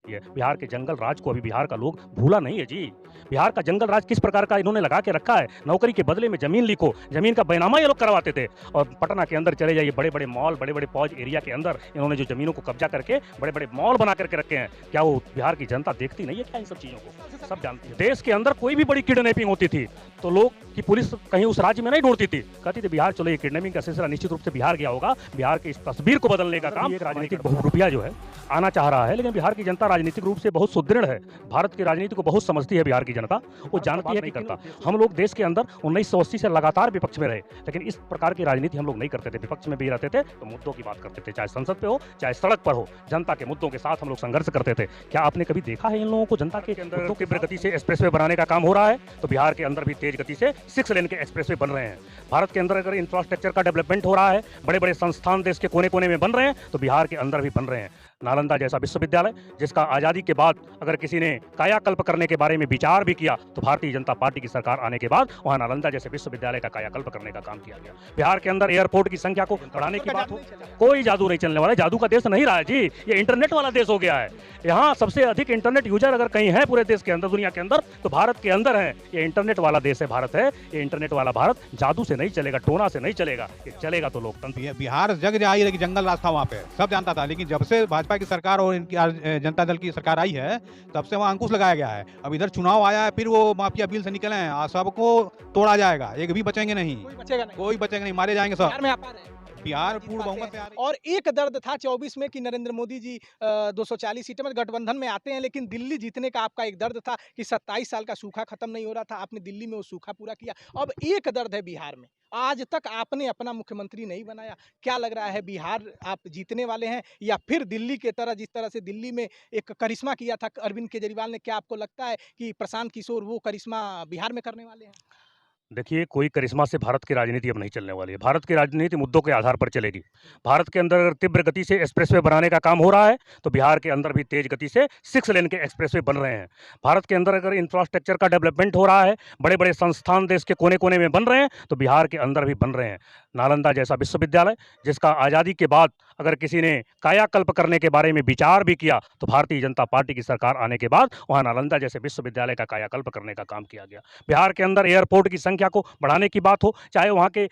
ये बिहार के जंगल राज को अभी बिहार का लोग भूला नहीं है जी। बिहार का जंगल राज किस प्रकार का इन्होंने लगा के रखा है। नौकरी के बदले में जमीन लिखो, जमीन का बैनामा ये लोग करवाते थे। और पटना के अंदर चले जाइए, बड़े बड़े मॉल, बड़े बड़े फौज एरिया के अंदर इन्होंने जो जमीनों को कब्जा करके बड़े बड़े मॉल बना करके रखे हैं। क्या वो बिहार की जनता देखती नहीं है क्या इन सब चीजों को? सब जानती है। देश के अंदर कोई भी बड़ी किडनैपिंग होती थी तो लोग की पुलिस कहीं उस राज्य में नहीं ढूंढती थी, कहती थी बिहार चलो, ये किडनैपिंग का सिलसिला निश्चित रूप से बिहार गया होगा। बिहार की इस तस्वीर को बदलने का काम एक राजनीतिक बहुरूपिया जो है आना चाह रहा है। लेकिन बिहार की जनता राजनीतिक रूप से बहुत सुदृढ़ है। भारत की राजनीति को बहुत समझती है बिहार की जनता। वो जानती है नहीं करता। हम लोग देश के अंदर 1980 से लगातार विपक्ष में रहे, लेकिन इस प्रकार की राजनीति हम लोग नहीं करते थे। विपक्ष में भी रहते थे तो मुद्दों की बात करते थे, चाहे संसद पे हो चाहे सड़क पर हो, जनता के मुद्दों के साथ हम लोग संघर्ष करते थे। क्या आपने कभी देखा है इन लोगों को जनता के अंदर तीव्र गति से एक्सप्रेसवे बनाने का काम हो रहा है? तो बिहार के अंदर भी तेज गति से 6 लेन के एक्सप्रेसवे बन रहे हैं। भारत के अंदर अगर इंफ्रास्ट्रक्चर का डेवलपमेंट हो रहा है, बड़े बड़े संस्थान देश के कोने कोने में बन रहे हैं, तो बिहार के अंदर भी बन रहे हैं। नालंदा जैसा विश्वविद्यालय, जिसका आजादी के बाद अगर किसी ने कायाकल्प करने के बारे में विचार भी किया, तो भारतीय जनता पार्टी की सरकार आने के बाद वहां नालंदा जैसे विश्वविद्यालय का कायाकल्प करने का काम किया गया। बिहार के अंदर एयरपोर्ट की संख्या को बढ़ाने की बात हो, कोई जादू नहीं चलने वाला। जादू का देश नहीं रहा है जी, ये इंटरनेट वाला देश हो गया है। यहाँ सबसे अधिक इंटरनेट यूजर अगर कहीं है पूरे देश के अंदर, दुनिया के अंदर, तो भारत के अंदर है। ये इंटरनेट वाला देश है, भारत है। ये इंटरनेट वाला भारत जादू से नहीं चलेगा, टोना से नहीं चलेगा, ये चलेगा तो लोकतंत्र। बिहार जग जाहिर है कि जंगल राज था वहाँ पे, सब जानता था। लेकिन जब से भाजपा की सरकार और इनकी जनता दल की सरकार आई है, तब से वहाँ अंकुश लगाया गया है। अब इधर चुनाव आया है, फिर वो माफिया बिल से निकले हैं, सबको तोड़ा जाएगा, एक भी बचेंगे नहीं, कोई बचेगा नहीं, मारे जाएंगे सब। बिहार पूर्ण बहुमत से आ रही है। और एक दर्द था 24 में कि नरेंद्र मोदी जी 240 सीटें में गठबंधन में आते हैं, लेकिन दिल्ली जीतने का आपका एक दर्द था कि 27 साल का सूखा खत्म नहीं हो रहा था, आपने दिल्ली में वो सूखा पूरा किया। अब एक दर्द है बिहार में, आज तक आपने अपना मुख्यमंत्री नहीं बनाया। क्या लग रहा है, बिहार आप जीतने वाले हैं या फिर दिल्ली के तरह, जिस तरह से दिल्ली में एक करिश्मा किया था अरविंद केजरीवाल ने, क्या आपको लगता है कि प्रशांत किशोर वो करिश्मा बिहार में करने वाले हैं? देखिए, कोई करिश्मा से भारत की राजनीति अब नहीं चलने वाली है। भारत की राजनीति मुद्दों के आधार पर चलेगी। भारत के अंदर अगर तीव्र गति से एक्सप्रेसवे बनाने का काम हो रहा है, तो बिहार के अंदर भी तेज गति से 6 लेन के एक्सप्रेसवे बन रहे हैं। भारत के अंदर अगर इंफ्रास्ट्रक्चर का डेवलपमेंट हो रहा है, बड़े बड़े संस्थान देश के कोने कोने में बन रहे हैं, तो बिहार के अंदर भी बन रहे हैं। नालंदा जैसा विश्वविद्यालय, जिसका आजादी के बाद अगर किसी ने कायाकल्प करने के बारे में विचार भी किया, तो भारतीय जनता पार्टी की सरकार आने के बाद वहां नालंदा जैसे विश्वविद्यालय का कायाकल्प करने का काम किया गया। बिहार के अंदर एयरपोर्ट की संख्या को बढ़ाने की बात हो, चाहे वहाँ के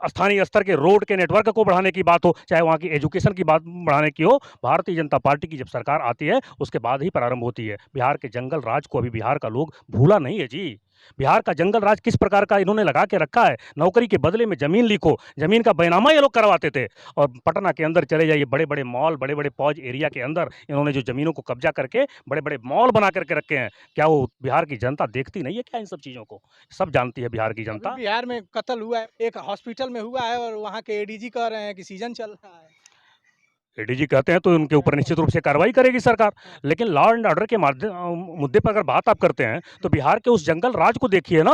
स्थानीय स्तर के रोड के नेटवर्क को बढ़ाने की बात हो, चाहे वहाँ की एजुकेशन की बात बढ़ाने की हो, भारतीय जनता पार्टी की जब सरकार आती है उसके बाद ही प्रारंभ होती है। बिहार के जंगल राज को अभी बिहार का लोग भूला नहीं है जी। बिहार का जंगल राज किस प्रकार का इन्होंने लगा के रखा है। नौकरी के बदले में जमीन लिखो, जमीन का बैनामा ये लोग करवाते थे। और पटना के अंदर चले जाइए, बड़े बड़े मॉल, बड़े बड़े फौज एरिया के अंदर इन्होंने जो जमीनों को कब्जा करके बड़े बड़े मॉल बना करके रखे हैं। क्या वो बिहार की जनता देखती नहीं है क्या इन सब चीजों को? सब जानती है बिहार की जनता। बिहार में कत्ल हुआ है, एक हॉस्पिटल में हुआ है, और वहाँ के एडीजी कह रहे हैं कि सीजन चल रहा है। एडीजी कहते हैं तो उनके ऊपर निश्चित रूप से कार्रवाई करेगी सरकार। लेकिन लॉ एंड ऑर्डर के मुद्दे पर अगर बात आप करते हैं, तो बिहार के उस जंगल राज को देखिए ना।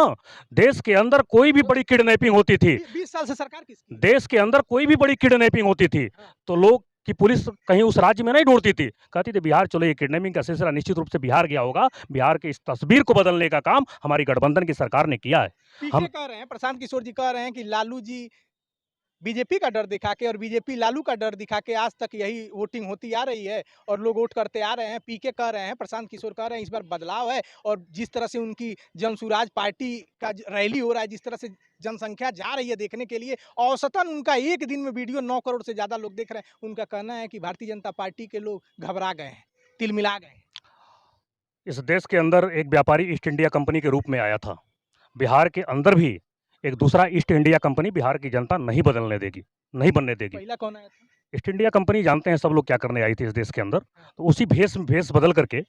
देश के अंदर कोई भी बड़ी किडनैपिंग होती थी, 20 साल से सरकार किसकी? देश के अंदर कोई भी बड़ी किडनैपिंग होती थी, तो लोग की पुलिस कहीं उस राज्य में नहीं ढूंढती थी, कहती थी बिहार चलो, ये किडनैपिंग का सिलसिला निश्चित रूप से बिहार गया होगा। बिहार की इस तस्वीर को बदलने का काम हमारी गठबंधन की सरकार ने किया है। पीके कह रहे हैं, प्रशांत किशोर जी कह रहे हैं कि लालू जी बीजेपी का डर दिखा के और बीजेपी लालू का डर दिखा के आज तक यही वोटिंग होती आ रही है और लोग वोट करते आ रहे हैं। पीके कह रहे हैं, प्रशांत किशोर कह रहे हैं इस बार बदलाव है, और जिस तरह से उनकी जनसुराज पार्टी का रैली हो रहा है, जिस तरह से जनसंख्या जा रही है देखने के लिए, औसतन उनका एक दिन में वीडियो 9 करोड़ से ज़्यादा लोग देख रहे हैं। उनका कहना है कि भारतीय जनता पार्टी के लोग घबरा गए हैं, तिलमिला गए हैं। इस देश के अंदर एक व्यापारी ईस्ट इंडिया कंपनी के रूप में आया था। बिहार के अंदर भी एक दूसरा ईस्ट इंडिया कंपनी बिहार की जनता नहीं बदलने देगी, नहीं बनने देगी। पहला कौन आया था? ईस्ट इंडिया कंपनी जानते हैं सब लोग क्या करने आई थी इस देश के अंदर। तो उसी भेष बदल करके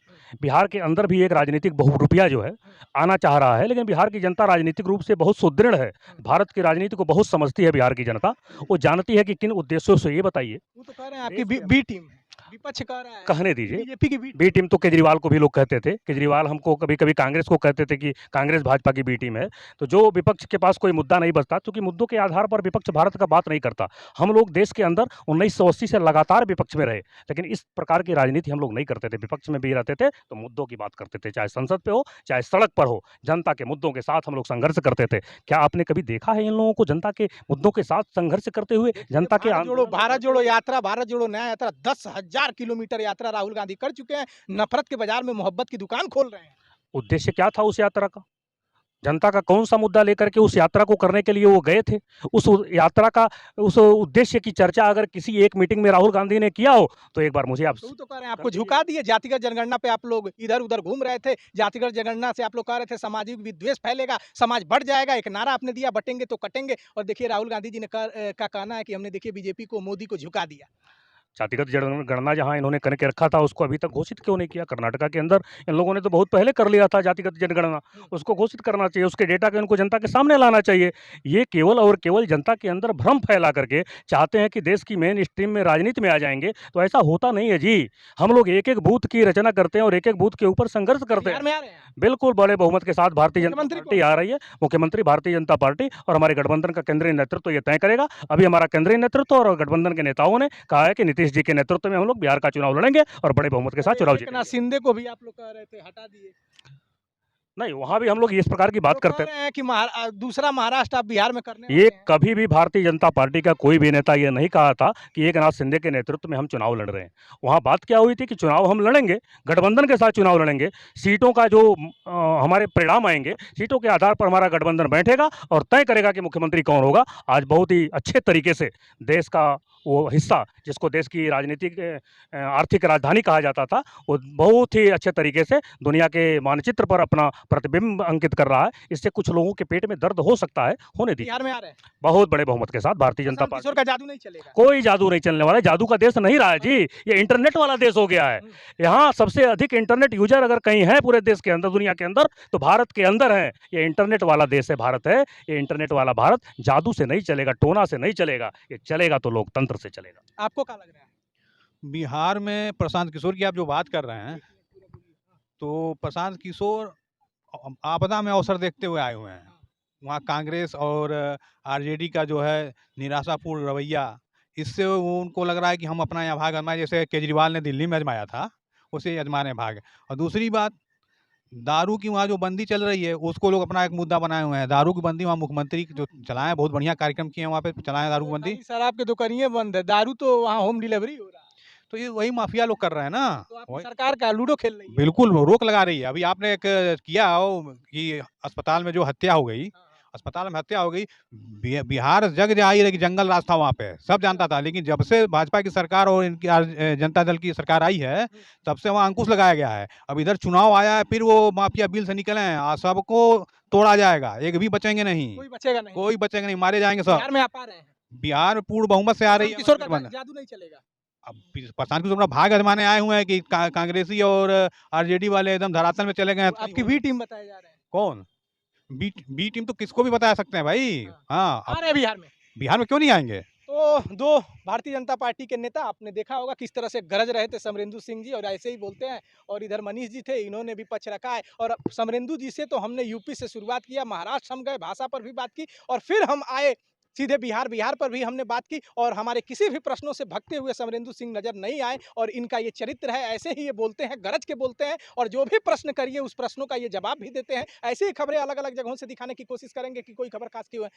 बिहार के अंदर भी एक राजनीतिक बहुरूपिया जो है आना चाह रहा है। लेकिन बिहार की जनता राजनीतिक रूप से बहुत सुदृढ़ है। भारत की राजनीति को बहुत समझती है बिहार की जनता। वो जानती है कि किन उद्देश्यों से। ये बताइए, वो तो कह रहे हैं आपकी बी टीम है, विपक्ष कह रहा है कहने दीजिए। बीजेपी की बी टीम तो केजरीवाल को भी लोग कहते थे। केजरीवाल हमको कभी कभी कांग्रेस को कहते थे कि कांग्रेस भाजपा की बी टीम है। तो जो विपक्ष के पास कोई मुद्दा नहीं बचता, क्योंकि मुद्दों के आधार पर विपक्ष भारत का बात नहीं करता। हम लोग देश के अंदर 1980 से लगातार विपक्ष में रहे, लेकिन इस प्रकार की राजनीति हम लोग नहीं करते थे। विपक्ष में भी रहते थे तो मुद्दों की बात करते थे, चाहे संसद पे हो चाहे सड़क पर हो, जनता के मुद्दों के साथ हम लोग संघर्ष करते थे। क्या आपने कभी देखा है इन लोगों को जनता के मुद्दों के साथ संघर्ष करते हुए? जनता के भारत जोड़ो यात्रा, भारत जोड़ो न्याय यात्रा, 10,000 किलोमीटर यात्रा राहुल गांधी कर चुके हैं, नफरत के बाजार में मोहब्बत की दुकान खोल रहे हैं। उद्देश्य क्या था उस यात्रा का? जनता का कौन सा मुद्दा लेकर के उस यात्रा को करने के लिए वो गए थे? यात्रा का उस उद्देश्य की चर्चा अगर किसी एक मीटिंग में राहुल गांधी ने किया हो तो एक बार मुझे आप तो कह रहे हैं आपको झुका दिए, जातिगत जनगणना पे आप लोग इधर-उधर घूम रहे थे, जातिगत जनगणना से आप लोग कह रहे थे सामाजिक विद्वेष फैलेगा, समाज बढ़ जाएगा, एक नारा आपने दिया बटेंगे तो कटेंगे, और देखिए राहुल गांधी जी ने का कहना है कि हमने देखिए बीजेपी को, मोदी को झुका दिया। जातिगत जनगणना जहां इन्होंने करके रखा था उसको अभी तक घोषित क्यों नहीं किया? कर्नाटका के अंदर इन लोगों ने तो बहुत पहले कर लिया था जातिगत जनगणना, उसको घोषित करना चाहिए, उसके डेटा को इनको जनता के सामने लाना चाहिए। ये केवल और केवल जनता के अंदर भ्रम फैला करके चाहते हैं कि देश की मेन स्ट्रीम में राजनीति में आ जाएंगे, तो ऐसा होता नहीं है जी। हम लोग एक-एक बूथ की रचना करते हैं और एक-एक बूथ के ऊपर संघर्ष करते बिहार हैं। में आ रहे हैं, बिल्कुल बड़े बहुमत के साथ भारतीय जनता मुख्यमंत्री पार्टी आ रही है। मुख्यमंत्री भारतीय जनता पार्टी और हमारे गठबंधन का केंद्रीय नेतृत्व ये तय करेगा। अभी हमारा केंद्रीय नेतृत्व और गठबंधन के नेताओं ने कहा है कि नीतीश जी के नेतृत्व में हम लोग बिहार का चुनाव लड़ेंगे और बड़े बहुमत के साथ चुनाव एकनाथ जीतेंगे। शिंदे को भी आप लोग कह रहे थे हटा दिए। नहीं, वहाँ भी हम लोग इस प्रकार की बात लोग करते कह हैं। रहे हैं कि दूसरा महाराष्ट्र आप बिहार में करने ये वाले हैं। कभी भी भारतीय जनता पार्टी का कोई भी नेता ये नहीं कहा था कि एकनाथ शिंदे के नेतृत्व में हम चुनाव लड़ रहे हैं। वहाँ बात क्या हुई थी कि चुनाव हम लड़ेंगे, गठबंधन के साथ चुनाव लड़ेंगे, सीटों का जो हमारे परिणाम आएंगे, सीटों के आधार पर हमारा गठबंधन बैठेगा और तय करेगा कि मुख्यमंत्री कौन होगा। आज बहुत ही अच्छे तरीके से देश का वो हिस्सा जिसको देश की राजनीतिक आर्थिक राजधानी कहा जाता था, वो बहुत ही अच्छे तरीके से दुनिया के मानचित्र पर अपना प्रतिबिंब अंकित कर रहा है। इससे कुछ लोगों के पेट में दर्द हो सकता है, होने दीजिए। बिहार में आ रहे हैं, बहुत बड़े बहुमत के साथ भारतीय जनता प्रशांत पार्टी। किशोर का जादू नहीं चलेगा। कोई जादू नहीं चलने वाला है, जादू का देश नहीं रहा है जी, ये इंटरनेट वाला देश हो गया है। यहाँ सबसे अधिक इंटरनेट यूजर अगर कहीं है पूरे देश के अंदर, दुनिया के अंदर, तो भारत के अंदर है। ये इंटरनेट वाला देश है भारत है, ये इंटरनेट वाला भारत जादू से नहीं चलेगा, टोना से नहीं चलेगा, ये चलेगा तो लोकतंत्र से चलेगा। आपको क्या लग रहा है? बिहार में प्रशांत किशोर की आप जो बात कर रहे हैं, तो प्रशांत किशोर आपदा में अवसर देखते हुए आए हुए हैं। वहाँ कांग्रेस और आरजेडी का जो है निराशापूर्ण रवैया, इससे उनको लग रहा है कि हम अपना यहाँ भाग आजमाएं, जैसे केजरीवाल ने दिल्ली में आजमाया था, उसे आजमाने भाग। और दूसरी बात, दारू की वहाँ जो बंदी चल रही है उसको लोग अपना एक मुद्दा बनाए हुए हैं। दारू की बंदी वहाँ मुख्यमंत्री जो चलाए, बहुत बढ़िया कार्यक्रम किए हैं, वहाँ पे चलाएं दारू की बंदी। खाली शराब के दुकानियां बंद है, दारू तो वहाँ होम डिलीवरी हो रहा है। तो ये वही माफिया लोग कर रहे हैं ना, तो आपकी वही सरकार का लूडो खेल रही है। बिल्कुल वो रोक लगा रही है। अभी आपने एक किया हो कि अस्पताल में जो हत्या हो गई, अस्पताल में हत्या हो गई, बिहार जग जाहिर है कि जंगल राज था वहाँ पे, सब जानता था। लेकिन जब से भाजपा की सरकार और इनकी जनता दल की सरकार आई है, तब से वहाँ अंकुश लगाया गया है। अब इधर चुनाव आया है, फिर वो माफिया बिल से निकले हैं, सबको तोड़ा जाएगा, एक भी बचेंगे नहीं, कोई बचेगा नहीं। कोई बचेगा नहीं, मारे जाएंगे सब। बिहार में आप आ रहे हैं, बिहार में पूर्ण बहुमत से आ रही है किशोर का गठबंधन। जादू नहीं चलेगा। अब प्रशांत किशोर अपना भाग आजमाने आए हुए हैं कि कांग्रेसी और आरजेडी वाले एकदम धरातल में चले गए हैं। तो आपकी बी टीम बताए जा रहे हैं, कौन बी टीम? तो किसको भी बता सकते हैं भाई। हाँ, आ रहे हैं बिहार में। बिहार में क्यों नहीं आएंगे? तो दो भारतीय जनता पार्टी के नेता, आपने देखा होगा किस तरह से गरज रहे थे समरेंदु सिंह जी, और ऐसे ही बोलते हैं। और इधर मनीष जी थे, इन्होंने भी पक्ष रखा है। और समरेंदु जी से तो हमने यूपी से शुरुआत किया, महाराष्ट्र हम गए, भाषा पर भी बात की, और फिर हम आए सीधे बिहार। बिहार पर भी हमने बात की, और हमारे किसी भी प्रश्नों से भगते हुए समरेंदु सिंह नजर नहीं आए। और इनका ये चरित्र है, ऐसे ही ये बोलते हैं, गरज के बोलते हैं, और जो भी प्रश्न करिए उस प्रश्नों का ये जवाब भी देते हैं। ऐसे ही खबरें अलग अलग जगहों से दिखाने की कोशिश करेंगे कि कोई खबर खास क्यों है।